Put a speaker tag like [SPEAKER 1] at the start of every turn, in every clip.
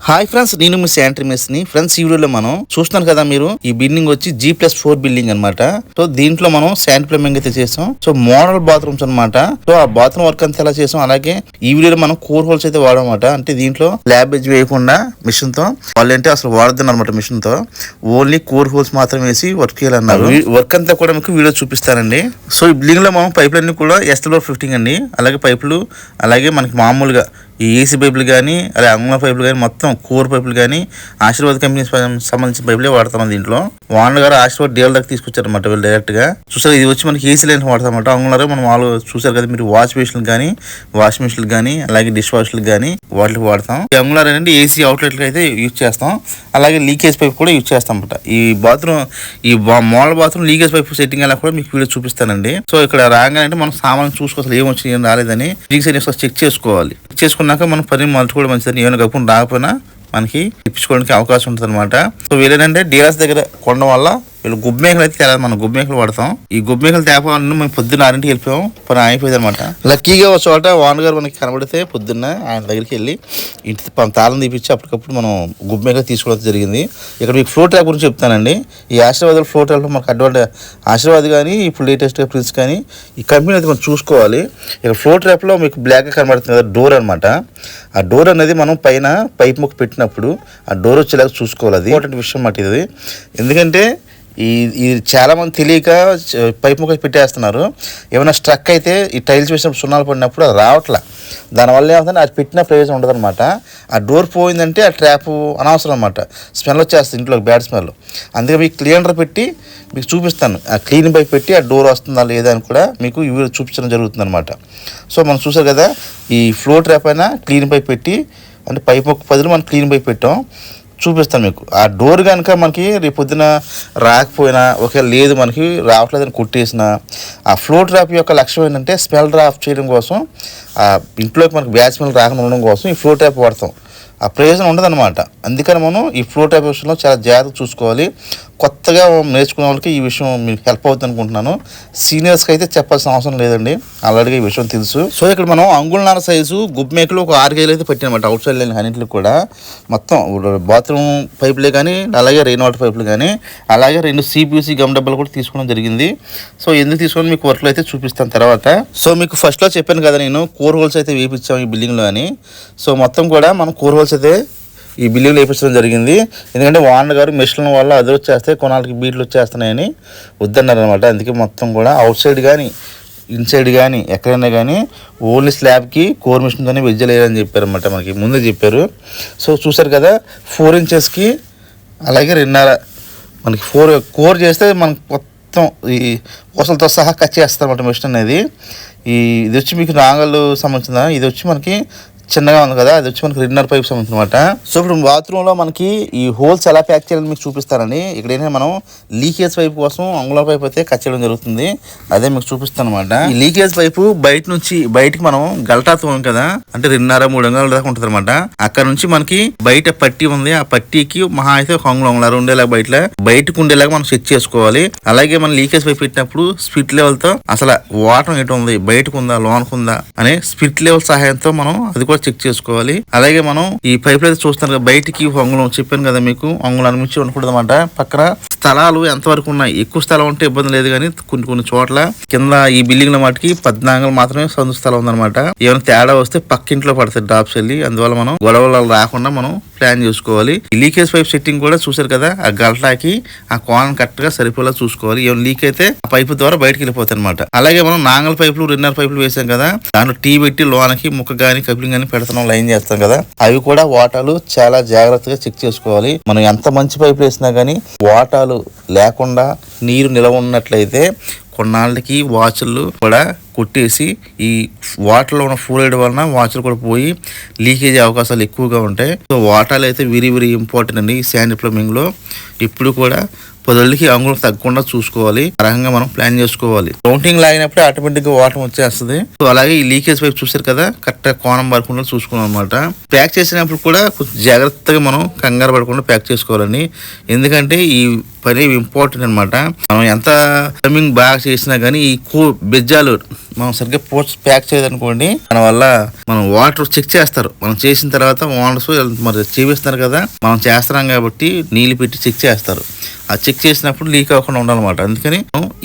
[SPEAKER 1] Hi friends, నేను మీ sanitary మెస్ని. Friends, ఈ వీడియోలో మనం చూస్తున్నారు కదా, మీరు ఈ బిల్డింగ్ వచ్చి G+4 బిల్డింగ్ అనమాట. సో దీంట్లో మనం శానిటరీ ప్లంబింగ్ అయితే చేసాం. సో మోడల్ బాత్రూమ్స్ అనమాట. సో ఆ బాత్రూమ్ వర్క్ అంతా ఎలా చేసాం, అలాగే ఈ వీడియోలో మనం కోర్ హోల్స్ అయితే వాడమాట. అంటే దీంట్లో ల్యాబ్ ఎడ్జ్ వేయకుండా మిషన్ తో వాళ్ళంటే అసలు వాడద్దు అనమాట. మిషన్ తో ఓన్లీ కోర్ హోల్స్ మాత్రం వేసి వర్క్ చేయాలన్నారు. వర్క్ అంతా కూడా మీకు వీడియో చూపిస్తానండి. సో ఈ బిల్డింగ్ లో మనం పైపులన్నీ కూడా ఎస్టల్ ఫిఫ్టింగ్ అండి. అలాగే పైపులు, అలాగే మనకి మామూలుగా ఈ ఏసీ పైపులు కానీ, అలాగే అంగుళ పైపులు కానీ, మొత్తం కోర్ పైపులు కానీ ఆశీర్వాద్ కంపెనీ సంబంధించిన పైపులే వాడతాం. దీంట్లో ఓనర్ గారు ఆశీర్వాద్ డీల్ దాకా తీసుకొచ్చారనమాట. వీళ్ళు డైరెక్ట్ గా చూసారు. ఇది వచ్చి మనకి ఏసీ లైన్ వాడతామన్నమాట. అంగుళారు మనం వాళ్ళు చూసారు కదా మీరు, వాష్ బేసిన్ కానీ, వాషింగ్ మిషన్లు కానీ, అలాగే డిష్ వాష్లు కానీ వాటికి వాడతాం. ఈ అంగుళారు అనేది ఏసీ అవుట్లెట్ అయితే యూజ్ చేస్తాం. అలాగే లీకేజ్ పైప్ కూడా యూజ్ చేస్తాం అన్నమాట. ఈ బాత్రూమ్, ఈ model bathroom leakage pipe setting అలా కూడా మీకు వీడియో చూపిస్తానండి. సో ఇక్కడ రాగానే మనం సామాన్ చూసుకోవాలి, ఏమొచ్చింది ఏం రాలేదని చెక్ చేసుకోవాలి. చేసుకున్నాక మనం పని మొదలుకోవడం మంచిదని. ఏమైనా గప్పును రాకపోయినా మనకి ఇప్పించుకోవడానికి అవకాశం ఉంటుంది అనమాట. సో వీళ్ళేంటంటే డీలర్స్ దగ్గర కొనడం వల్ల వీళ్ళు గుబ్బమేకలు అయితే తేలేదు, మనం గుబ్బమేకలు వాడతాం. ఈ గుబ్బమేకలు తేపాలని మేము పొద్దున్న 6ంటికి వెళ్ళిపోయాం. పని అయిపోయింది అనమాట. లక్కీగా ఒక చోట ఓనర్ గారు మనకి కనబడితే పొద్దున్న ఆయన దగ్గరికి వెళ్ళి ఇంటి తాళం తీపిచ్చి అప్పటికప్పుడు మనం గుబ్బమేకలు తీసుకోవడం జరిగింది. ఇక్కడ మీకు ఫ్లో ట్రాప్ గురించి చెప్తానండి. ఈ ఆశీర్వాద్ ఫ్లో ట్రాప్లో మనకు అడ్వాంటేజ్ ఆశీర్వాద్ కానీ, ఇప్పుడు లేటెస్ట్గా ప్రిన్స్ కానీ ఈ కంపెనీ అయితే మనం చూసుకోవాలి. ఇక్కడ ఫ్లో ట్రాప్లో మీకు బ్లాక్గా కనబడుతుంది కదా డోర్ అనమాట. ఆ డోర్ అనేది మనం పైన పైప్ ముక్క పెట్టినప్పుడు ఆ డోర్ వచ్చేలాగా చూసుకోవాలి. అది ఇంపార్టెంట్ విషయం అన్నమాట ఇది. ఎందుకంటే ఇది చాలా మంది తెలియక పైప్ ముక్క పెట్టేస్తున్నారు. ఏమైనా స్ట్రక్ అయితే ఈ టైల్స్ వేసినప్పుడు సున్నాలు పడినప్పుడు అది రావట్లా. దానివల్ల ఏమవుతుంది, అది పెట్టిన ప్రయోజనం ఉండదు అనమాట. ఆ డోర్ పోయిందంటే ఆ ట్రాప్ అనవసరం అనమాట. స్మెల్ వచ్చేస్తుంది ఇంట్లో, బ్యాడ్ స్మెల్. అందుకే మీకు క్లీనర్ పెట్టి మీకు చూపిస్తాను. ఆ క్లీన్ పైప్ పెట్టి ఆ డోర్ వస్తుందా లేదా అని కూడా మీకు ఈ వీడియో చూపించడం జరుగుతుంది అనమాట. సో మనం చూసారు కదా, ఈ ఫ్లో ట్రాప్ అయినా క్లీన్ పైప్ పెట్టి, అంటే పైప్ ముక్క బదులు మనం క్లీన్ పైప్ పెట్టాం. చూపిస్తాను మీకు. ఆ డోర్ కనుక మనకి రేపు పొద్దున రాకపోయినా, ఒకవేళ లేదు మనకి రావట్లేదని కుట్టేసిన, ఆ ఫ్లో ట్రాప్ యొక్క లక్ష్యం ఏంటంటే స్మెల్ డ్రాప్ చేయడం కోసం, ఆ ఇంట్లోకి మనకి బ్యాడ్ స్మెల్ రాకుండా ఉండడం కోసం ఈ ఫ్లో ట్రాప్ వాడతాం. ఆ ప్రయోజనం ఉండదన్నమాట. అందుకని మనం ఈ ఫ్లో ట్రాప్ విషయంలో చాలా జాగ్రత్తగా చూసుకోవాలి. కొత్తగా నేర్చుకునే వాళ్ళకి ఈ విషయం మీకు హెల్ప్ అవుతుంది అనుకుంటున్నాను. సీనియర్స్కి అయితే చెప్పాల్సిన అవసరం లేదండి, ఆల్రెడీ ఈ విషయం తెలుసు. సో ఇక్కడ మనం అంగుళనార సైజు గుబ్బమేకలు ఒక 6 కేజీలు అయితే పెట్టినమాట. అవుట్ సైడ్ లైన్ అన్నింటికి కూడా మొత్తం బాత్రూమ్ పైపులే కానీ, అలాగే రెయిన్ వాటర్ పైపులు కానీ, అలాగే 2 CPVC గమ్ డబ్బాలు కూడా తీసుకోవడం జరిగింది. సో ఎందుకు తీసుకొని మీకు వర్క్లో అయితే చూపిస్తాను తర్వాత. సో మీకు ఫస్ట్లో చెప్పాను కదా నేను, కోర్ హోల్స్ అయితే వేయించాం ఈ బిల్డింగ్లో అని. సో మొత్తం కూడా మనం కోర్ హోల్స్ అయితే ఈ బిల్డింగ్లో వేయించడం జరిగింది. ఎందుకంటే ఓనర్ గారు మిషన్ల వల్ల అది వచ్చేస్తే కొనాలకి బీట్లు వచ్చేస్తున్నాయని వద్దన్నారు అనమాట. అందుకే మొత్తం కూడా అవుట్ సైడ్ కానీ, ఇన్సైడ్ కానీ, ఎక్కడైనా కానీ ఓన్లీ స్లాబ్కి కోర్ మిషన్తోనే వెజ్జలేదని చెప్పారన్నమాట. మనకి ముందే చెప్పారు. సో చూసారు కదా, 4 ఇంచెస్కి అలాగే 2.5 మనకి కోర్ చేస్తే మనకి మొత్తం ఈ పూసలతో సహా కట్ చేస్తారన్నమాట మిషన్ అనేది. ఇది వచ్చి మీకు నాగళ్ళు సంబంధించిన, ఇది వచ్చి మనకి చిన్నగా ఉంది కదా, అది వచ్చి మనకి 2.5 పైప్ సంబంధించిన అనమాట. సో ఇప్పుడు బాత్రూంలో మనకి ఈ హోల్స్ ఎలా ప్యాక్ చేయాలని మీకు చూపిస్తానండి. ఇక్కడ ఏంటంటే మనం లీకేజ్ పైప్ కోసం అంగుళ పైప్ అయితే కట్ చేయడం జరుగుతుంది. అదే మీకు చూపిస్తాను అనమాట. ఈ లీకేజ్ పైపు బయటికి మనం గల్టా తోం కదా, అంటే 2.5-3 అంగుళాల దాకా ఉంటుంది అనమాట. అక్కడ నుంచి మనకి బయట పట్టీ ఉంది. ఆ పట్టీకి మహా అయితే ఒక అంగుళ ఉండేలాగా బయటకు ఉండేలాగా మనం సెట్ చేసుకోవాలి. అలాగే మనం లీకేజ్ పైప్ పెట్టినప్పుడు స్పిట్ లెవెల్ తో అసలు వాటర్ ఎటు ఉంది, బయటకు ఉందా లోనకుందా అనే స్పిట్ లెవెల్ సహాయంతో మనం అది కూడా చెక్ చేసుకోవాలి. అలాగే మనం ఈ పైప్ అయితే చూస్తాను కదా, బయటికి అంగుళం చెప్పాను కదా మీకు, అంగుళాన్ని మించి ఉండకూడదు అనమాట. పక్కన స్థలాలు ఎంతవరకు ఉన్నాయి, ఎక్కువ స్థలం ఉంటే ఇబ్బంది లేదు, కానీ కొన్ని చోట్ల కింద ఈ బిల్డింగ్ లో మటుకి 14 అంగుళాలు మాత్రమే సందు స్థలం ఉందన్నమాట. ఏమైనా తేడా వస్తే పక్కింట్లో పడతాయి డ్రాప్స్ వెళ్ళి. అందువల్ల మనం గొడవలు రాకుండా మనం ప్లాన్ చేసుకోవాలి. ఈ లీకేజ్ పైప్ సెట్టింగ్ కూడా చూసారు కదా, ఆ గల్టాకి ఆ కోణం కరెక్ట్ గా సరిపోలా చూసుకోవాలి. ఏమైనా లీక్ అయితే ఆ పైపు ద్వారా బయటకు వెళ్ళిపోతాయి అనమాట. అలాగే మనం నాంగల్ పైపులు 2.5 పైపులు వేసాం కదా, దాంట్లో టీ పెట్టి లోనకి ముక్క గానీ కప్లింగ్ కానీ పెడుతున్నాం, లైన్ చేస్తాం కదా, అవి కూడా వాటాలు చాలా జాగ్రత్తగా చెక్ చేసుకోవాలి. మనం ఎంత మంచి పైపులు వేసినా కానీ వాటాలు లేకుండా నీరు నిలవ ఉన్నట్లయితే కొన్నాళ్ళకి వాచ్లు కూడా కొట్టేసి ఈ వాటర్లో ఉన్న ఫ్లోరైడ్ వలన వాచ్లు కూడా పోయి లీకేజ్ అవకాశాలు ఎక్కువగా ఉంటాయి. సో వాటాలు అయితే వెరీ వెరీ ఇంపార్టెంట్ అండి ఈ శానిటరీ ప్లంబింగ్ లో. ఇప్పుడు కూడా 10 అంగుళం తగ్గకుండా చూసుకోవాలి. ఆ రకంగా మనం ప్లాన్ చేసుకోవాలి. కౌంటింగ్ లాగినప్పుడే ఆటోమేటిక్ గా వాటర్ వచ్చేస్తుంది. సో అలాగే ఈ లీకేజ్ పైప్ చూసారు కదా, కరెక్ట్ కోణం పడకుండా చూసుకోవాలి అనమాట. ప్యాక్ చేసినప్పుడు కూడా కొంచెం జాగ్రత్తగా మనం కంగారు పడకుండా ప్యాక్ చేసుకోవాలండి. ఎందుకంటే ఈ పని ఇంపార్టెంట్ అనమాట. మనం ఎంత ప్లంబింగ్ బాగా చేసినా కానీ ఈ బెజ్జాలు మనం సరిగ్గా పోస్ట్ ప్యాక్ చేయదనుకోండి, మన వల్ల మనం వాటర్ చెక్ చేస్తారు. మనం చేసిన తర్వాత ఓనర్స్ మరి చేపిస్తున్నారు కదా, మనం చేస్తున్నాం కాబట్టి నీళ్ళు పెట్టి చెక్ చేస్తారు. ఆ చెక్ చేసినప్పుడు లీక్ అవ్వకుండా ఉండాలన్నమాట. అందుకని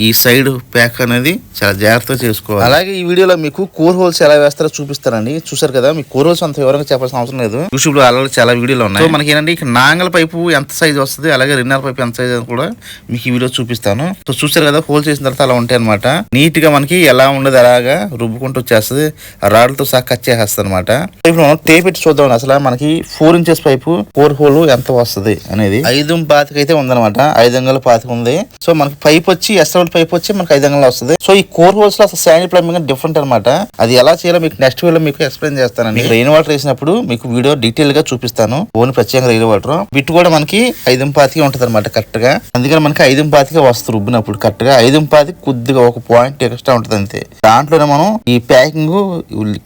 [SPEAKER 1] ఈ సైడ్ ప్యాక్ అనేది చాలా జాగ్రత్తగా చేసుకోవాలి. అలాగే ఈ వీడియోలో మీకు కోర్ హోల్స్ ఎలా వేస్తారో చూపిస్తానండి. చూసారు కదా, మీకు కోర్ హోల్స్ అంత వివరంగా చెప్పాల్సిన అవసరం లేదు. యూట్యూబ్ లో అలాగే చాలా వీడియోలు ఉన్నాయి. సో మనకి ఏంటంటే ఇక్కడ నాంగల పైపు ఎంత సైజ్ వస్తుంది, అలాగే రిన్నర్ పైపు ఎంత సైజ్ అని కూడా మీకు ఈ వీడియో చూపిస్తాను. సో చూసారు కదా, హోల్ చేసిన తర్వాత అలా ఉంటాయి అనమాట. నీట్ గా మనకి ఎలా ఉండదు అలాగా రుబ్బుకుంటూ వచ్చేస్తుంది. ఆ రాడ్లతో సహా కట్ చేసేస్తుంది అనమాట. ఇప్పుడు మనం టేప్ పెట్టి చూద్దాం అసలు మనకి 4 ఇంచెస్ పైపు కోర్ హోల్ ఎంత వస్తుంది అనేది. 5.25 అయితే ఉందన్నమాట. 5.25 ఉంది. సో మనకి పైప్ వచ్చి ఎస్ఎల్ పైప్ వచ్చి మనకి 5 అంగుళాలు వస్తుంది. సో ఈ కోర్ హోల్స్ లో అసలు శాండ్ ప్లంబింగ్ డిఫరెంట్ అనమాట. అది ఎలా చేయాలో మీకు నెక్స్ట్ వీడియో మీకు ఎక్స్ప్లెయిన్ చేస్తానండి. రెయిన్ వాటర్ వేసినప్పుడు మీకు వీడియో డీటెయిల్ గా చూపిస్తాను. ఓన్లీ ప్రత్యేకంగా రెయిన్ వాటర్ బిట్ కూడా మనకి 5.25 ఉంటది అనమాట కరెక్ట్ గా. అందుకని మనకి 5.25 వస్తుంది రుబ్బినప్పుడు. కరెక్ట్ గా 5.25 కొద్దిగా ఒక పాయింట్ ఎక్స్ట్రా ఉంటది అంతే. దాంట్లోనే మనం ఈ ప్యాకింగ్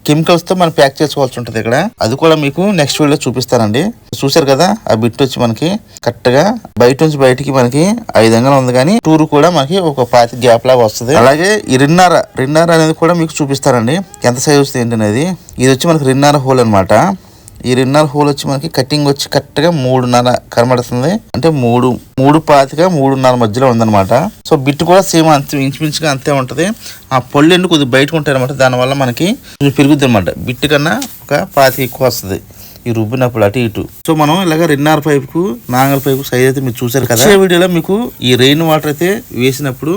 [SPEAKER 1] కెమికల్స్ తో మనం ప్యాక్ చేసుకోవాల్సి ఉంటది ఇక్కడ. అది కూడా మీకు నెక్స్ట్ వీడియో చూపిస్తానండి. చూసారు కదా, ఆ బిట్ వచ్చి మనకి కరెక్ట్ గా బయట నుంచి బయటికి మనకి 5 అంగుళాలు ఉంది, కానీ టూర్ కూడా మనకి ఒక 5 గ్యాప్ లాగా వస్తుంది. అలాగే ఈ రిన్నర్ అనేది కూడా మీకు చూపిస్తానండి ఎంత సైజ్ వస్తుంది ఏంటి అనేది. ఇది వచ్చి మనకి రిన్నర్ హోల్ అనమాట. ఈ రిన్నర్ హోల్ వచ్చి మనకి కటింగ్ వచ్చి కరెక్ట్ గా 3.5 కనబడుతుంది. అంటే 3.25 3.5 మధ్యలో ఉందన్నమాట. సో బిట్ కూడా సేమ్ అంతే, ఇంచుమించుగా అంతే ఉంటది. ఆ పళ్ళు కొద్దిగా బయటకు ఉంటాయి అనమాట. దానివల్ల మనకి పెరుగుద్ది అనమాట. బిట్ కన్నా ఒక 25 ఎక్కువ వస్తుంది ఈ రుబ్బినప్పుడు అటు ఇటు. సో మనం ఇలాగ రిన్నర్ పైపు కు నాంగల్ పైపు సైజ్ అయితే మీరు చూసారు కదా. వీడియోలో మీకు ఈ రెయిన్ వాటర్ అయితే వేసినప్పుడు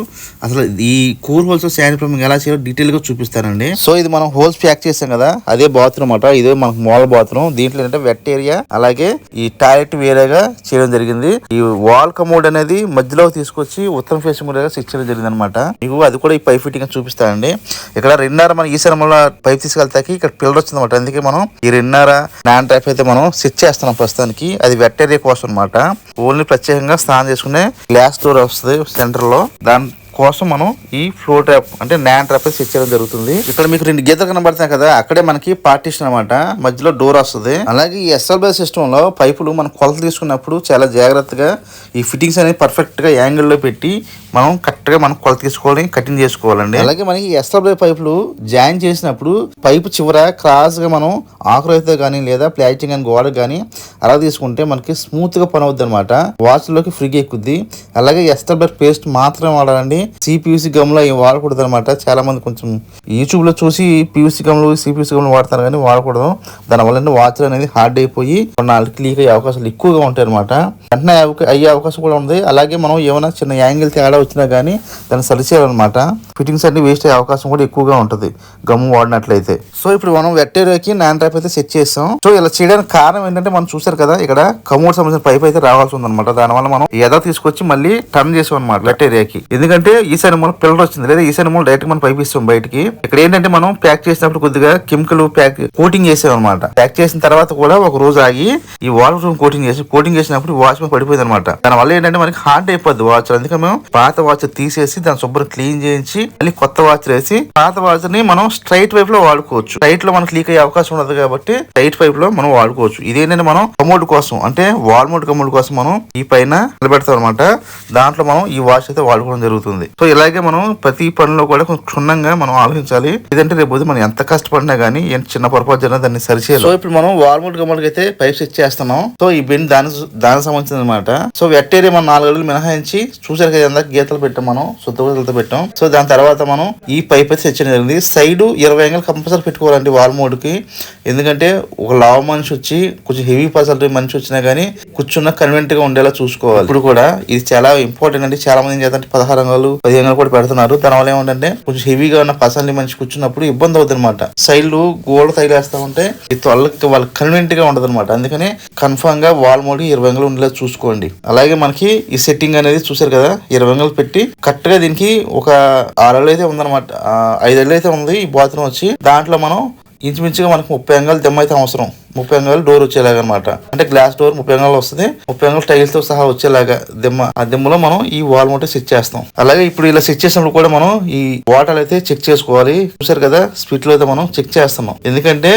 [SPEAKER 1] అసలు ఈ కోర్ హోల్స్ శాండ్ ప్లంబింగ్ ఎలా చేయాలో డీటెయిల్ గా చూపిస్తానండి. సో ఇది మనం హోల్స్ ప్యాక్ చేసాం కదా, అదే బాత్రూమ్ అన్నమాట. ఇదే మనకు మోడల్ బాత్రూమ్. దీంట్లో ఏంటంటే వెట్ ఏరియా అలాగే ఈ టాయిలెట్ వేరేగా చేయడం జరిగింది. ఈ వాల్ కమోడ్ అనేది మధ్యలో తీసుకొచ్చి ఉత్తరం ఫేసింగ్ గా సెట్ చేయడం జరిగింది అనమాట. మీకు అది కూడా ఈ పైప్ ఫిట్టింగ్ చూపిస్తానండి. ఇక్కడ రిన్నర్ మన ఈ సైడ్ పైప్ తీసుకెళ్తాకి ఇక్కడ పిల్లర్ వచ్చింది అనమాట. అందుకే మనం ఈ రిన్నర్ నాన్ అయితే మనం సెట్ చేస్తున్నాం ప్రస్తుతానికి. అది వెట్ ఏరియా కోసం అనమాట. ఓన్లీ ప్రత్యేకంగా స్నానం చేసుకునే గ్లాస్ డోర్ వస్తుంది సెంటర్ లో. దాని కోసం మనం ఈ ఫ్లో ట్రాప్ అంటే నాన్ ట్రాప్ సెట్ చేయడం జరుగుతుంది. ఇక్కడ మీకు 2 గీతలు కనబడుతున్నాయి కదా, అక్కడే మనకి పార్టీషన్ అనమాట. మధ్యలో డోర్ వస్తుంది. అలాగే ఈ ఎస్ఎల్బై సిస్టమ్ లో పైపులు మనం కొలత తీసుకున్నప్పుడు చాలా జాగ్రత్తగా ఈ ఫిట్టింగ్స్ అనేది పర్ఫెక్ట్ గా యాంగిల్ లో పెట్టి మనం కరెక్ట్ గా మనం కొలత తీసుకోవాలి, కటింగ్ చేసుకోవాలండి. అలాగే మనకి ఎస్ఎల్బై పైపులు జాయిన్ చేసినప్పుడు పైపు చివర క్రాస్ గా మనం ఆకురైతే కానీ లేదా ప్లాస్టింగ్ అని గోడ కానీ అలా తీసుకుంటే మనకి స్మూత్ గా పని అవుద్ది అనమాట. వాచ్ లోకి ఫ్రీగా ఎక్కుద్ది. అలాగే ఎస్ఎల్బై పేస్ట్ మాత్రమే వాడాలండి. సిపియూసి గమ్లో ఇవి వాడకూడదు అనమాట. చాలా మంది కొంచెం యూట్యూబ్ లో చూసి పియూసి గమ్లు సిపియూసి గమ్లు వాడతారు, కానీ వాడకూడదు. దానివల్ల వాచ్ అనేది హార్డ్ అయిపోయి కొన్నాళ్ళకి లీక్ అయ్యే అవకాశాలు ఎక్కువగా ఉంటాయి అనమాట. వెంటనే అయ్యే అవకాశం కూడా ఉంది. అలాగే మనం ఏమైనా చిన్న యాంగిల్ తేడా వచ్చినా కానీ దాన్ని సరిచేయాలన్నమాట. ఫిట్టింగ్స్ అన్ని వేస్ట్ అయ్యే అవకాశం కూడా ఎక్కువగా ఉంటుంది గమ్ము వాడినట్లయితే. సో ఇప్పుడు మనం వెట్టేరియాకి నాన్ ట్రాప్ అయితే సెట్ చేస్తాం. సో ఇలా చేయడానికి కారణం ఏంటంటే మనం చూసారు కదా, ఇక్కడ కమోడ్ సంబంధించిన పైప్ అయితే రావాల్సి ఉందన్నమాట. దానివల్ల మనం ఎదా తీసుకొచ్చి మళ్ళీ టర్న్ చేసాం అనమాట వెట్టేరియాకి. ఎందుకంటే ఈ సైడ్ మూల పిల్లర్ వచ్చింది, లేదా ఈ సైడ్ మూల డైరెక్ట్ మనం పైప్ ఇస్తాం బయటికి. ఇక్కడ ఏంటంటే మనం ప్యాక్ చేసినప్పుడు కొద్దిగా కెమికల్ కోటింగ్ చేసాం అనమాట. ప్యాక్ చేసిన తర్వాత కూడా ఒక రోజు ఆగి ఈ వాల్ కోటింగ్ చేసినప్పుడు వాచ్ మీద పడిపోయింది అనమాట. దానివల్ల ఏంటంటే మనకి హార్డ్ అయిపోద్ది వాచ్. అందుకే మేము పాత వాచ్ తీసేసి దాన్ని శుభ్రం క్లీన్ చేయించి మళ్ళీ కొత్త వాచ్ వేసి పాత వాచ్ ని మనం స్ట్రైట్ వైపు లో వాడుకోవచ్చు. స్ట్రైట్ లో మనకి లీక్ అయ్యే అవకాశం ఉండదు కాబట్టి స్ట్రైట్ వైపు లో మనం వాడుకోవచ్చు. ఇదేంటంటే మనం కమోడ్ కోసం అంటే వాల్ మౌంట్ కమోడ్ కోసం మనం ఈ పైన నిలబెడతాం అనమాట. దాంట్లో మనం ఈ వాచ్ అయితే వాడుకోవడం జరుగుతుంది. సో ఇలాగే మనం ప్రతి పనిలో కూడా కొంచెం క్షుణ్ణంగా మనం ఆలోచించాలి. ఇదంటే రేపు మనం ఎంత కష్టపడినా గానీ చిన్న పొరపాటు జరిగినా దాన్ని సరిచేయాలి. సో ఇప్పుడు మనం వాల్ మౌంట్ కమోడ్ అయితే పైప్ సెట్ చేస్తున్నాం. సో ఈ బెండ్ దానికి సంబంధించింది అనమాట. సో వెట్ ఏరియా మనం 4 అడుగులు మినహాయించి చూసారు కదా, ఎంత గీతలు పెట్టాం మనం, శుద్ధ పెట్టాం. సో దాని తర్వాత మనం ఈ పైప్ అయితే సెట్ చేయడం జరిగింది. సైడ్ 20 అంగుళాలు కంపల్సరీ పెట్టుకోవాలండి వాల్ మౌంట్ కి. ఎందుకంటే ఒక లావు మనిషి వచ్చి కొంచెం హెవీ పర్సనాలిటీ మనిషి వచ్చినా గానీ కూర్చున్న కన్వెంట్ గా ఉండేలా చూసుకోవాలి. ఇప్పుడు కూడా ఇది చాలా ఇంపార్టెంట్ అండి. చాలా మంది ఏం చేద్దంటే 16 అంగుళాలు 10 అంగుళాలు కూడా పెడుతున్నారు. దానివల్ల ఏమంటే కొంచెం హెవీగా ఉన్న పర్సనాలిటీ మనిషి కూర్చున్నప్పుడు ఇబ్బంది అవుతుంది అనమాట. సైడ్లు గోల్డ్ తగిలేస్తా ఉంటే వాళ్ళకి కన్వెంట్ గా ఉండదు అనమాట. అందుకని కన్ఫర్మ్ గా వాల్ మౌంట్ 20 అంగుళాలు ఉండేలా చూసుకోండి. అలాగే మనకి ఈ సెట్టింగ్ అనేది చూసారు కదా, 20 అంగుళాలు పెట్టి కరెక్ట్ గా దీనికి ఒక 6 అడుగులు అయితే ఉందన్నమాట. 5 అడుగులు అయితే ఉంది ఈ బాత్రూమ్ వచ్చి. దాంట్లో మనం ఇంచుమించుగా మనకు 30 అంగుళాలు దెమ్మ అయితే అవసరం. 30 అంగుళాలు డోర్ వచ్చేలాగా అనమాట. అంటే గ్లాస్ డోర్ 30 అంగుళాలు వస్తుంది, 30 అంగుళాలు టైల్స్ తో సహా వచ్చేలాగా దిమ్మ. ఆ దిమ్మలో మనం ఈ వాల్ మౌంట్ సెట్ చేస్తాం. అలాగే ఇప్పుడు ఇలా సెట్ చేసినప్పుడు కూడా మనం ఈ వాటర్ అయితే చెక్ చేసుకోవాలి. చూసారు కదా స్పిట్ లో అయితే మనం చెక్ చేస్తున్నాం. ఎందుకంటే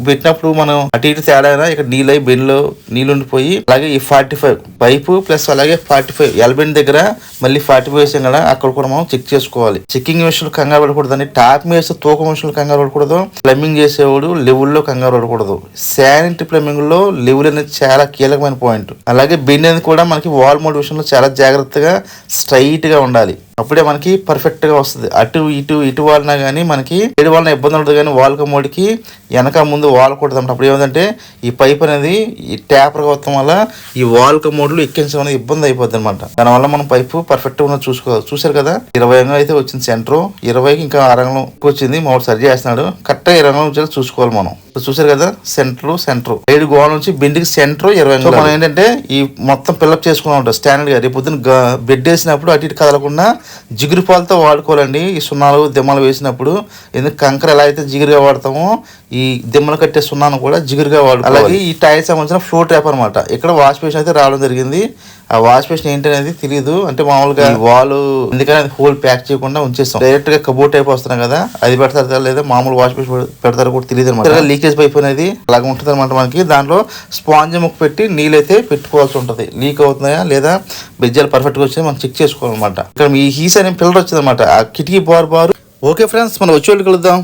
[SPEAKER 1] పెట్టినప్పుడు మనం అటు ఇటు తేడా అయినా ఇక్కడ నీళ్ళు అయి బెండ్ లో నీళ్ళు ఉండిపోయి, అలాగే ఈ 45 పైపు ప్లస్ అలాగే 45 ఎల్బెండ్ దగ్గర మళ్ళీ 45 వేసాం కదా, అక్కడ కూడా మనం చెక్ చేసుకోవాలి. చెక్కింగ్ విషయంలో కంగారు పడకూడదని, టాప్ మీద తూకం విషయంలో కంగారు పడకూడదు, ప్లంబింగ్ చేసేవాడు లెవెల్లో కంగారు పడకూడదు. శానిటరీ ప్లంబింగ్ లో లెవెల్ అనేది చాలా కీలకమైన పాయింట్. అలాగే బెండ్ అనేది కూడా మనకి వాల్ మౌంట్ విషయంలో చాలా జాగ్రత్తగా స్ట్రైట్ గా ఉండాలి. అప్పుడే మనకి పర్ఫెక్ట్ గా వస్తుంది. అటు ఇటు వాలినా కానీ మనకి ఏడు వాళ్ళ ఇబ్బంది ఉండదు. కానీ వాల్ కమోడికి వెనక ముందు వాలకూడదు అన్నమాట. అప్పుడు ఏమంటే ఈ పైప్ అనేది ఈ ట్యాపర్ అవుతాం వల్ల ఈ వాల్ కమోడ్లు ఎక్కించడం అనేది ఇబ్బంది అయిపోద్ది అనమాట. దానివల్ల మనం పైపు పర్ఫెక్ట్ గా ఉన్నది చూసుకోవాలి. చూసారు కదా 20 అంగుళాలు అయితే వచ్చింది సెంటర్, 20కి ఇంకా 6 అంగుళం వచ్చింది. మామూలు సరి చేస్తున్నాడు. కరెక్ట్ గా 20 అంగుళం చూసుకోవాలి మనం. చూసారు కదా సెంటర్ 7 గోడ నుంచి బెండ్కి సెంటర్ 20 అంగుళాలు. మనం ఏంటంటే ఈ మొత్తం పిల్లప్ చేసుకుని ఉంటాం స్టాండర్డ్ గా. రేపు పొద్దున బెడ్ వేసినప్పుడు అటు ఇటు కదలకుండా జిగురు పాలతో వాడుకోవాలండి. ఈ సున్నాలు దిమ్మలు వేసినప్పుడు ఎందుకు కంకర ఎలా అయితే జిగురుగా వాడతామో ఈ దిమ్మలు కట్టే సున్నాను కూడా జిగురుగా వాడు. అలాగే ఈ టైల్స్ సంబంధించిన ఫ్లోర్ ట్యాప్ అనమాట. ఇక్కడ వాష్ బేసిన్ అయితే రావడం జరిగింది. ఆ వాష్ బేసిన్ ఏంటనేది తెలియదు. అంటే మామూలుగా వాల్ ఎందుకని అది హోల్ ప్యాక్ చేయకుండా ఉంచేస్తాం. డైరెక్ట్ గా కబోర్డ్ టైప్ వస్తున్నాం కదా, అది పెడతారు లేదా మామూలు వాష్ బేసిన్ పెడతారు కూడా తెలియదు అనమాట. లీకేజ్ పైప్ అనేది అలాగే ఉంటుంది అనమాట. మనకి దాంట్లో స్పాంజ్ ముక్క పెట్టి నీళ్ళైతే పెట్టుకోవాల్సి ఉంటుంది. లీక్ అవుతున్నాయా లేదా బెజ్జాలు పర్ఫెక్ట్ గా వచ్చి మనం చెక్ చేసుకోవాలన్నమాట. ఇక్కడ ఈ హీస్ అనే పిల్లర్ వచ్చింది అనమాట. ఆ కిటికీ బారు. ఓకే ఫ్రెండ్స్, మనం వచ్చి కలుద్దాం.